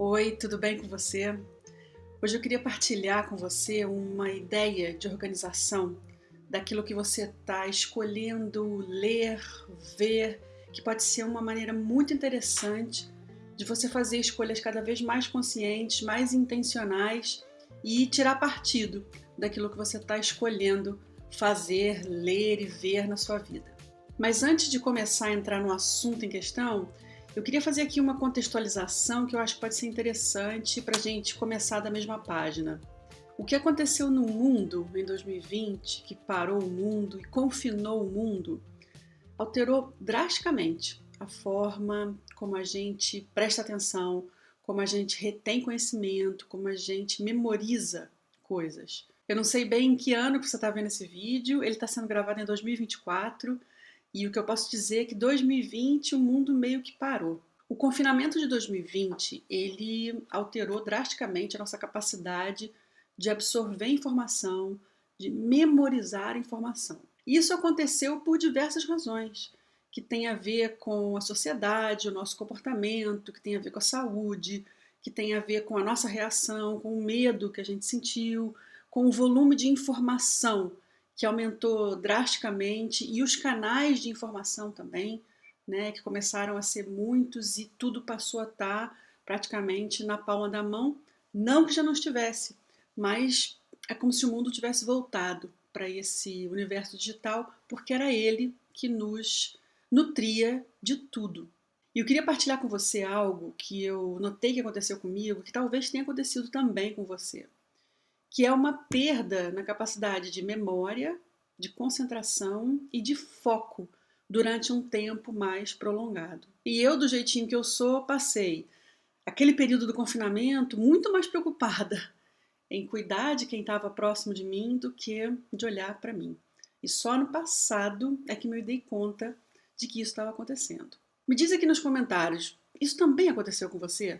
Oi, tudo bem com você? Hoje eu queria partilhar com você uma ideia de organização daquilo que você está escolhendo ler, ver, que pode ser uma maneira muito interessante de você fazer escolhas cada vez mais conscientes, mais intencionais e tirar partido daquilo que você está escolhendo fazer, ler e ver na sua vida. Mas antes de começar a entrar no assunto em questão, eu queria fazer aqui uma contextualização que eu acho que pode ser interessante para a gente começar da mesma página. O que aconteceu no mundo em 2020, que parou o mundo e confinou o mundo, alterou drasticamente a forma como a gente presta atenção, como a gente retém conhecimento, como a gente memoriza coisas. Eu não sei bem em que ano que você está vendo esse vídeo, ele está sendo gravado em 2024 e o que eu posso dizer é que 2020 o mundo meio que parou. O confinamento de 2020 ele alterou drasticamente a nossa capacidade de absorver informação, de memorizar informação. Isso aconteceu por diversas razões, que tem a ver com a sociedade, o nosso comportamento, que tem a ver com a saúde, que tem a ver com a nossa reação, com o medo que a gente sentiu, com o volume de informação que aumentou drasticamente e os canais de informação também, né, que começaram a ser muitos e tudo passou a estar praticamente na palma da mão. Não que já não estivesse, mas é como se o mundo tivesse voltado para esse universo digital, porque era ele que nos nutria de tudo. E eu queria partilhar com você algo que eu notei que aconteceu comigo, que talvez tenha acontecido também com você, que é uma perda na capacidade de memória, de concentração e de foco durante um tempo mais prolongado. E eu, do jeitinho que eu sou, passei aquele período do confinamento muito mais preocupada em cuidar de quem estava próximo de mim do que de olhar para mim. E só no passado é que me dei conta de que isso estava acontecendo. Me diz aqui nos comentários, isso também aconteceu com você?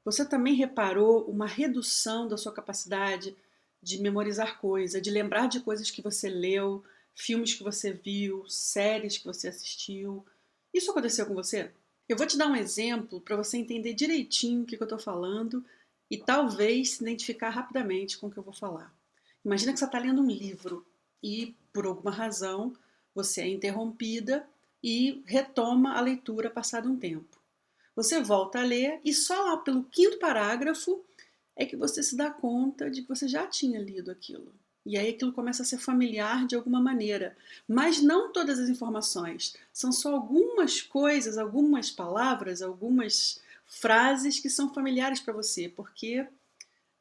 Você também reparou uma redução da sua capacidade de memorizar coisas, de lembrar de coisas que você leu, filmes que você viu, séries que você assistiu? Isso aconteceu com você? Eu vou te dar um exemplo para você entender direitinho o que eu estou falando e talvez se identificar rapidamente com o que eu vou falar. Imagina que você está lendo um livro e, por alguma razão, você é interrompida e retoma a leitura passado um tempo. Você volta a ler e só lá pelo quinto parágrafo é que você se dá conta de que você já tinha lido aquilo. E aí aquilo começa a ser familiar de alguma maneira. Mas não todas as informações. São só algumas coisas, algumas palavras, algumas frases que são familiares para você, porque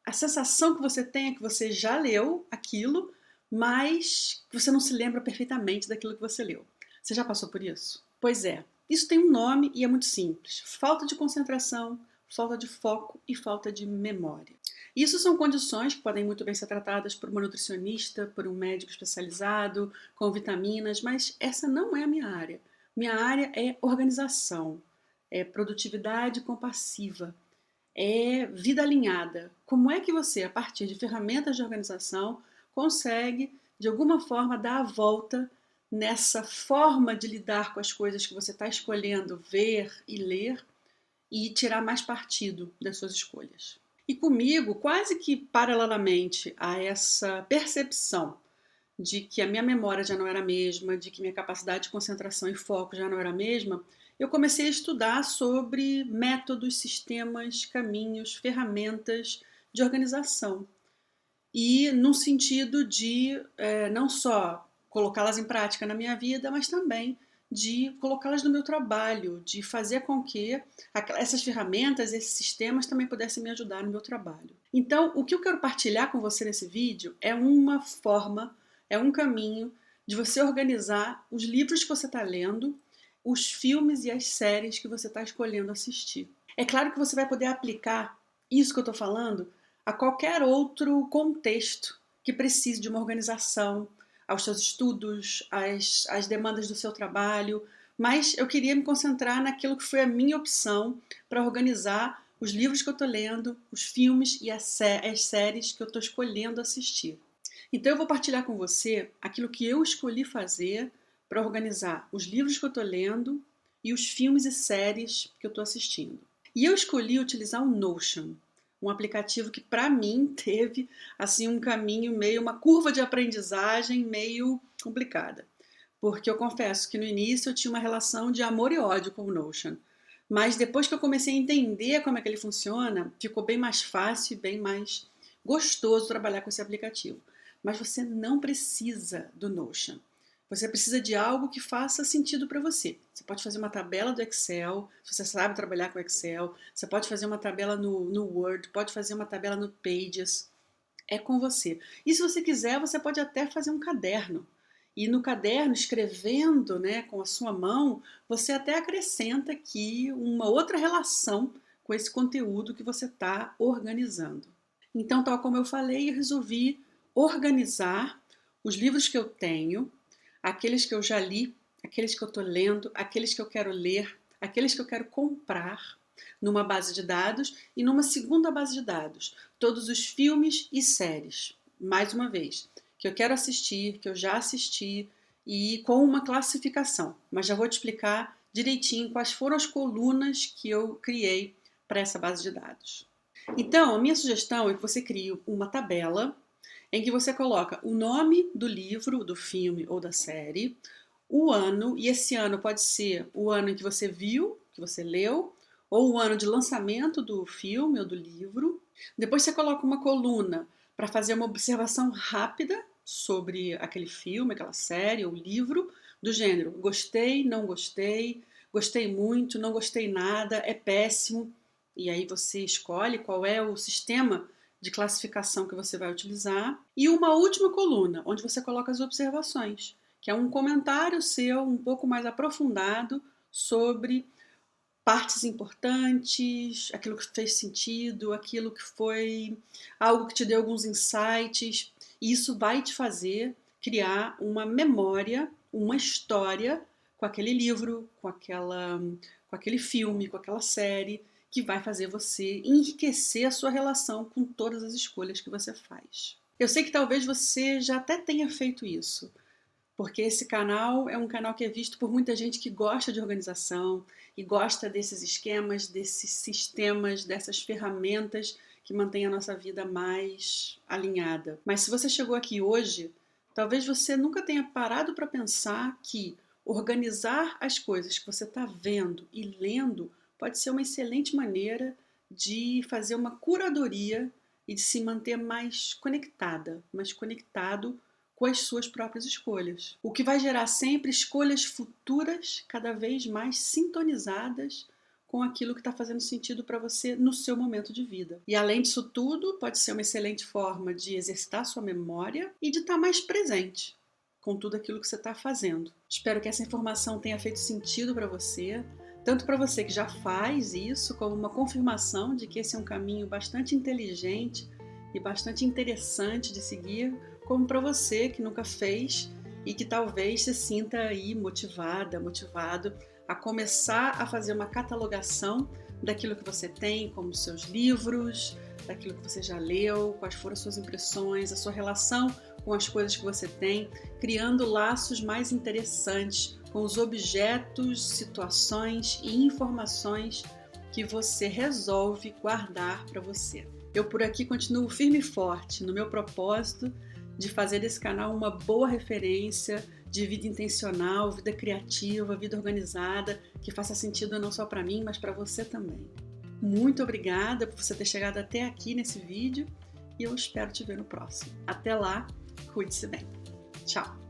a sensação que você tem é que você já leu aquilo, mas você não se lembra perfeitamente daquilo que você leu. Você já passou por isso? Pois é. Isso tem um nome e é muito simples: falta de concentração, falta de foco e falta de memória. Isso são condições que podem muito bem ser tratadas por uma nutricionista, por um médico especializado, com vitaminas, mas essa não é a minha área. Minha área é organização, é produtividade compassiva, é vida alinhada. Como é que você, a partir de ferramentas de organização, consegue, de alguma forma, dar a volta nessa forma de lidar com as coisas que você está escolhendo ver e ler e tirar mais partido das suas escolhas? E comigo, quase que paralelamente a essa percepção de que a minha memória já não era a mesma, de que minha capacidade de concentração e foco já não era a mesma, eu comecei a estudar sobre métodos, sistemas, caminhos, ferramentas de organização. E num sentido de não só colocá-las em prática na minha vida, mas também de colocá-las no meu trabalho, de fazer com que essas ferramentas, esses sistemas também pudessem me ajudar no meu trabalho. Então, o que eu quero partilhar com você nesse vídeo é uma forma, é um caminho de você organizar os livros que você está lendo, os filmes e as séries que você está escolhendo assistir. É claro que você vai poder aplicar isso que eu estou falando a qualquer outro contexto que precise de uma organização, aos seus estudos, às demandas do seu trabalho, mas eu queria me concentrar naquilo que foi a minha opção para organizar os livros que eu estou lendo, os filmes e as séries que eu estou escolhendo assistir. Então eu vou partilhar com você aquilo que eu escolhi fazer para organizar os livros que eu estou lendo e os filmes e séries que eu estou assistindo. E eu escolhi utilizar o Notion, um aplicativo que para mim teve assim um caminho meio, uma curva de aprendizagem meio complicada. Porque eu confesso que no início eu tinha uma relação de amor e ódio com o Notion. Mas depois que eu comecei a entender como é que ele funciona, ficou bem mais fácil e bem mais gostoso trabalhar com esse aplicativo. Mas você não precisa do Notion. Você precisa de algo que faça sentido para você. Você pode fazer uma tabela do Excel, se você sabe trabalhar com Excel. Você pode fazer uma tabela no Word, pode fazer uma tabela no Pages. É com você. E se você quiser, você pode até fazer um caderno. E no caderno, escrevendo, né, com a sua mão, você até acrescenta aqui uma outra relação com esse conteúdo que você está organizando. Então, tal como eu falei, eu resolvi organizar os livros que eu tenho, aqueles que eu já li, aqueles que eu estou lendo, aqueles que eu quero ler, aqueles que eu quero comprar, numa base de dados e numa segunda base de dados, todos os filmes e séries, mais uma vez, que eu quero assistir, que eu já assisti e com uma classificação, mas já vou te explicar direitinho quais foram as colunas que eu criei para essa base de dados. Então, a minha sugestão é que você crie uma tabela em que você coloca o nome do livro, do filme ou da série, o ano, e esse ano pode ser o ano em que você viu, que você leu, ou o ano de lançamento do filme ou do livro. Depois você coloca uma coluna para fazer uma observação rápida sobre aquele filme, aquela série ou livro, do gênero gostei, não gostei, gostei muito, não gostei nada, é péssimo. E aí você escolhe qual é o sistema de classificação que você vai utilizar. E uma última coluna, onde você coloca as observações, que é um comentário seu um pouco mais aprofundado sobre partes importantes, aquilo que fez sentido, aquilo que foi algo que te deu alguns insights. E isso vai te fazer criar uma memória, uma história com aquele livro, com aquele filme, com aquela série, que vai fazer você enriquecer a sua relação com todas as escolhas que você faz. Eu sei que talvez você já até tenha feito isso, porque esse canal é um canal que é visto por muita gente que gosta de organização e gosta desses esquemas, desses sistemas, dessas ferramentas que mantêm a nossa vida mais alinhada. Mas se você chegou aqui hoje, talvez você nunca tenha parado para pensar que organizar as coisas que você está vendo e lendo pode ser uma excelente maneira de fazer uma curadoria e de se manter mais conectada, mais conectado com as suas próprias escolhas. O que vai gerar sempre escolhas futuras cada vez mais sintonizadas com aquilo que está fazendo sentido para você no seu momento de vida. E além disso tudo, pode ser uma excelente forma de exercitar sua memória e de estar mais presente com tudo aquilo que você está fazendo. Espero que essa informação tenha feito sentido para você, tanto para você que já faz isso, como uma confirmação de que esse é um caminho bastante inteligente e bastante interessante de seguir, como para você que nunca fez e que talvez se sinta aí motivada, motivado a começar a fazer uma catalogação daquilo que você tem, como seus livros, daquilo que você já leu, quais foram as suas impressões, a sua relação com as coisas que você tem, criando laços mais interessantes com os objetos, situações e informações que você resolve guardar para você. Eu por aqui continuo firme e forte no meu propósito de fazer desse canal uma boa referência de vida intencional, vida criativa, vida organizada, que faça sentido não só para mim, mas para você também. Muito obrigada por você ter chegado até aqui nesse vídeo e eu espero te ver no próximo. Até lá, cuide-se bem. Tchau!